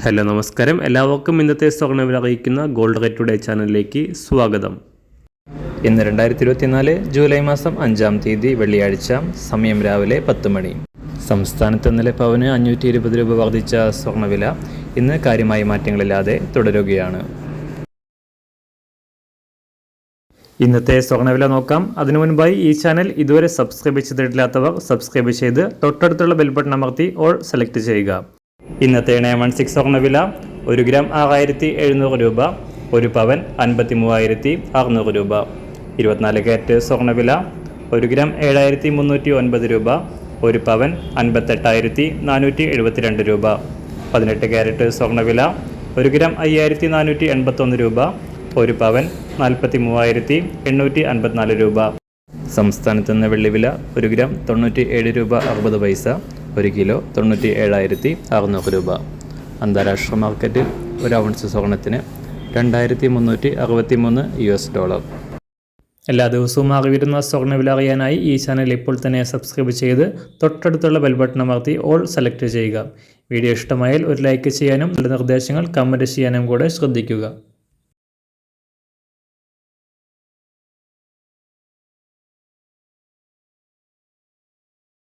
Hello നമസ്കാരം, എല്ലാവർക്കും ഇന്നത്തെ സ്വർണ്ണവില അറിയിക്കുന്ന ഗോൾഡ് റേറ്റ് ടുഡേ ചാനലിലേക്ക് സ്വാഗതം. ഇന്ന് 2024 ജൂലൈ മാസം 5-ാം തീയതി വെള്ളിയാഴ്ച, സമയം രാവിലെ 10 മണി. സംസ്ഥാനത്ത് ഇന്നലെ പവന് 520 രൂപ വർദ്ധിച്ച സ്വർണ്ണവില ഇന്ന് കാര്യമായ മാറ്റങ്ങളില്ലാതെ തുടരുകയാണ്. ഇന്നത്തെ സ്വർണ്ണവില നോക്കാം. അതിനു മുൻപായി ഈ ചാനൽ ഇതുവരെ സബ്സ്ക്രൈബ് ചെയ്തിട്ടില്ലാത്തവർ സബ്സ്ക്രൈബ് ചെയ്ത് തൊട്ടടുത്തുള്ള ബെൽ ബട്ടൺ അമർത്തി ഓൾ സെലക്ട് ചെയ്യുക. ഇന്നത്തെ 916 സ്വർണ്ണവില 1 ഗ്രാം 6700 രൂപ, 1 പവൻ 53,600 രൂപ. 24 കാരറ്റ് സ്വർണ്ണവില 1 ഗ്രാം 7309 രൂപ, 1 പവൻ 58,472 രൂപ. 18 കാരറ്റ് സ്വർണ്ണവില 1 ഗ്രാം 5481 രൂപ, 1 പവൻ 43,854 രൂപ. സംസ്ഥാനത്ത് നിന്ന് വെള്ളിവില 1 ഗ്രാം 97 രൂപ 60 പൈസ, 1 കിലോ 97,600 രൂപ. അന്താരാഷ്ട്ര മാർക്കറ്റിൽ 1 ഔൺസ് സ്വർണത്തിന് $2,363. എല്ലാ ദിവസവും അറിവിരുന്ന സ്വർണ്ണവില അറിയാനായി ഈ ചാനൽ ഇപ്പോൾ തന്നെ സബ്സ്ക്രൈബ് ചെയ്ത് തൊട്ടടുത്തുള്ള ബെൽ ബട്ടൺ അമർത്തി ഓൾ സെലക്ട് ചെയ്യുക. വീഡിയോ ഇഷ്ടമായാൽ ഒരു ലൈക്ക് ചെയ്യാനും നല്ല നിർദ്ദേശങ്ങൾ കമൻറ്റ് ചെയ്യാനും കൂടെ ശ്രദ്ധിക്കുക.